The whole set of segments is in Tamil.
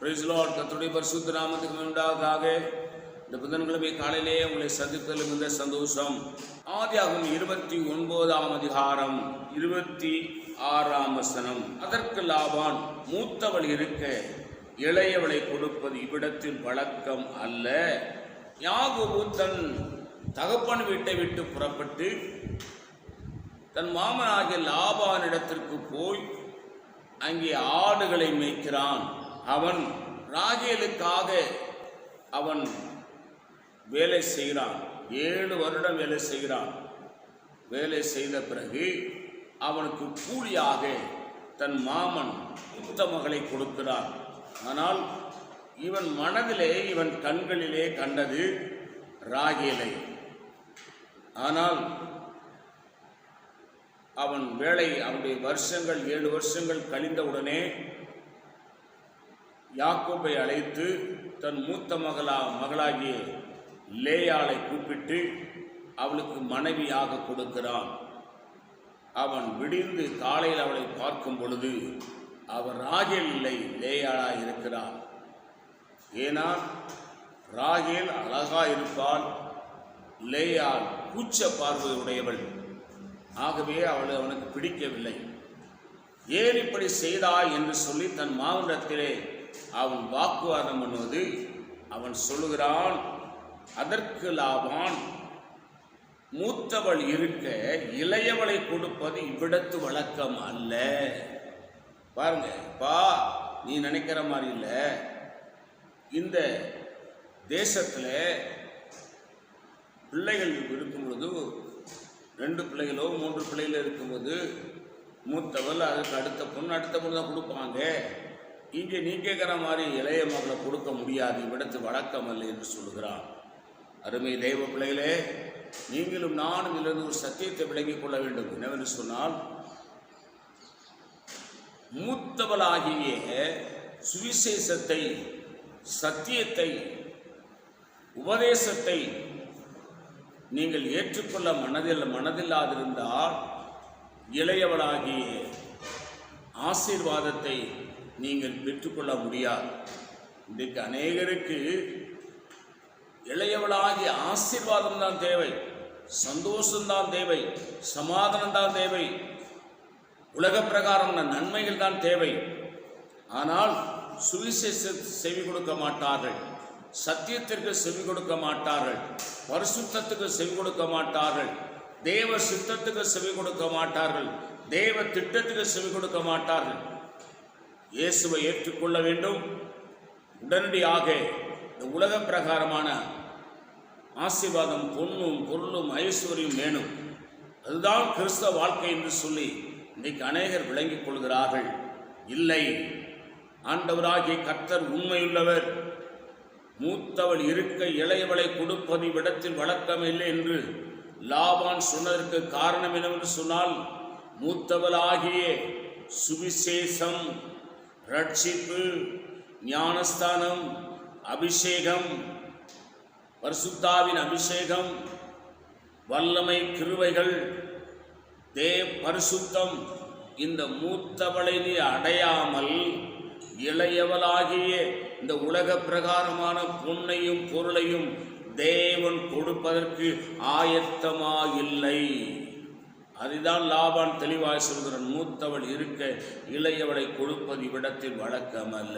Price Lord. கர்த்தருடைய பரிசுத்த நாமத்துக்கு உண்டாவதாக. இந்த புதன்கிழமை காலையிலே உங்களை சந்திப்பதில் மிகுந்த சந்தோஷம். ஆதியாகமம் 29ஆம் அதிகாரம் 26ஆம் வசனம். அதற்கு லாபான், மூத்தவள் இருக்க இளையவளை கொடுப்பது இவ்விடத்தில் வழக்கம் அல்ல. யாக்கோபு தன் தகப்பன் வீட்டை விட்டு புறப்பட்டு தன் மாமனாகிய லாபானிடத்திற்கு போய் அங்கே ஆடுகளை மேய்க்கிறான். அவன் ராகேலுக்காக அவன் வேலை செய்கிறான். 7 வருடம் வேலை செய்கிறான். வேலை செய்த பிறகு அவனுக்கு கூலியாக தன் மாமன் மூத்த மகளை கொடுக்கிறான். ஆனால் இவன் மனதிலே, இவன் கண்களிலே கண்டது ராகேலை. ஆனால் அவன் வேலை, அவனுடைய வருஷங்கள் 7 வருஷங்கள் கழிந்தவுடனே யாக்கோபை அழைத்து தன் மூத்த மகளாகிய லேயாளை கூப்பிட்டு அவளுக்கு மனைவியாக கொடுக்கிறான். அவன் விடிந்து காலையில் அவளை பார்க்கும் பொழுது அவன் ராகேல் இல்லை, லேயாளாக இருக்கிறான். ஏன்னா ராகேல் அழகா இருப்பாள், லேயாள் கூச்ச பார்வை உடையவள். ஆகவே அவனுக்கு பிடிக்கவில்லை. ஏன் இப்படி செய்தாய் என்று சொல்லி தன் மாவட்டத்திலே அவன் வாக்குவாதம் பண்ணுவது. அவன் சொல்லுகிறான், அதற்கு லாபான், மூத்தவள் இருக்க இளையவளை கொடுப்பது இவ்விடத்து வழக்கம் அல்ல. பாருங்க பா, நீ நினைக்கிற மாதிரி இல்லை. இந்த தேசத்தில் பிள்ளைகள் இருக்கும் பொழுது 2 பிள்ளைகளோ 3 பிள்ளைகளோ இருக்கும்போது மூத்தவள் அதுக்கு அடுத்த பொண்ணு தான் கொடுப்பாங்க. இங்கே நீ கேட்குற மாதிரி இளைய மகளை கொடுக்க முடியாது, இவ்விடத்து வழக்கம் அல்ல என்று சொல்லுகிறான். அருமை தெய்வ பிள்ளைகளே, நீங்களும் நானும் இதிலிருந்து ஒரு சத்தியத்தை விளங்கிக் கொள்ள வேண்டும். என்னவென்று சொன்னால், மூத்தவளாகிய சுவிசேஷத்தை, சத்தியத்தை, உபதேசத்தை நீங்கள் ஏற்றுக்கொள்ள மனதில்லாதிருந்தால் இளையவளாகிய ஆசீர்வாதத்தை நீங்கள் பெற்றுக்கொள்ள முடியாது. இன்றைக்கு அநேகருக்கு இளையவளாகிய ஆசீர்வாதம் தான் தேவை, சந்தோஷம்தான் தேவை, சமாதானம் தான் தேவை, உலக பிரகாரம் நன்மைகள் தான் தேவை. ஆனால் சுவிசேஷ செவி கொடுக்க மாட்டார்கள், சத்தியத்திற்கு செவி கொடுக்க மாட்டார்கள், பரிசுத்தத்துக்கு செவி கொடுக்க மாட்டார்கள், தேவ சித்தத்துக்கு செவி கொடுக்க மாட்டார்கள், தேவ திட்டத்துக்கு செவி கொடுக்க மாட்டார்கள். இயேசுவை ஏற்றுக்கொள்ள வேண்டும். உடனடியாக இந்த உலக பிரகாரமான ஆசீர்வாதம், பொன்னும் பொருளும் ஐஸ்வர்யம் வேணும், அதுதான் கிறிஸ்தவ வாழ்க்கை என்று சொல்லி இன்றைக்கு அநேகர் விளங்கிக் கொள்கிறார்கள். இல்லை, ஆண்டவராகிய கர்த்தர் உண்மையுள்ளவர். மூத்தவள் இருக்க இளையவளை கொடுப்பது இவ்விடத்தில் வழக்கம் இல்லை என்று லாபான் சொன்னதற்கு காரணம் என்னவென்று சொன்னால், மூத்தவளாகிய சுவிசேஷம், ரட்சிப்பு, ஞானஸ்தானம், அபிஷேகம், பரிசுத்தாவின் அபிஷேகம், வல்லமை, கிருபைகள், பரிசுத்தம், இந்த மூத்தவளை அடையாமல் இளையவளாகிய இந்த உலக பிரகாரமான பொன்னையும் பொருளையும் தேவன் கொடுப்பதற்கு ஆயத்தமாயில்லை. அதுதான் லாபான் தெளிவாக சொல்கிறான். மூத்தவள் இருக்க இளையவளை கொடுப்பது இவ்விடத்தில் வழக்கம் அல்ல.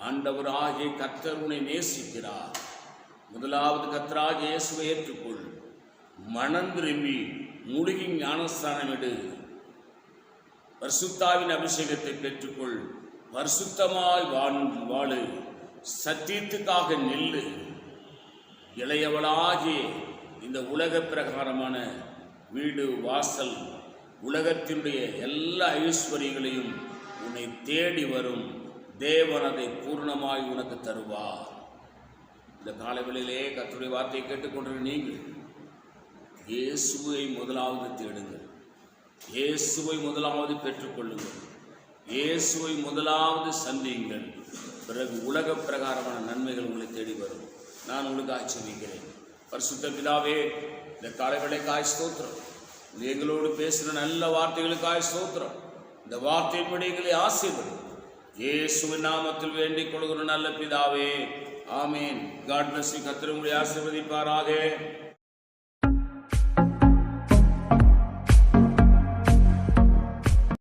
ஆண்டவர் ஆகிய கர்த்தர் உன்னை நேசிக்கிறார். முதலாவது கர்த்தராகிய இயேசுவை ஏற்றுக்கொள், மனம் திரும்பி முழுகி ஞானஸ்தானம் எடு, பரிசுத்தாவின் அபிஷேகத்தை பெற்றுக்கொள், பரிசுத்தமாய் வாழு, சத்தியத்துக்காக நில்லு. இளையவளாகிய இந்த உலக பிரகாரமான வீடு, வாசல், உலகத்தினுடைய எல்லா ஐஸ்வர்யங்களையும் உன்னை தேடி வரும். தேவன் அதை பூர்ணமாய் உனக்கு தருவார். இந்த காலவெளியிலே கர்த்தருடைய வார்த்தையை கேட்டுக்கொண்டிருக்கிற நீங்கள் இயேசுவை முதலாவது தேடுங்கள், இயேசுவை முதலாவது பெற்றுக்கொள்ளுங்கள், இயேசுவை முதலாவது சந்தியுங்கள். பிறகு உலக பிரகாரமான நன்மைகள் உங்களை தேடி வரும். நான் உங்களுக்கு ஆச்சரிக்கிறேன். பரிசுத்த பிதாவே, இந்த காலவேளைக்காய் ஸ்தோத்திரம். எங்களோடு பேசுகிற நல்ல வார்த்தைகளுக்காய் ஸ்தோத்திரம். இந்த வார்த்தையின்படி எங்களை ஆசீர்வதி. இயேசுவின் நாமத்தில் வேண்டிக் கொள்கிற நல்ல பிதாவே, ஆமீன். God bless you. கர்த்தர் உங்களை ஆசீர்வதிப்பாராக.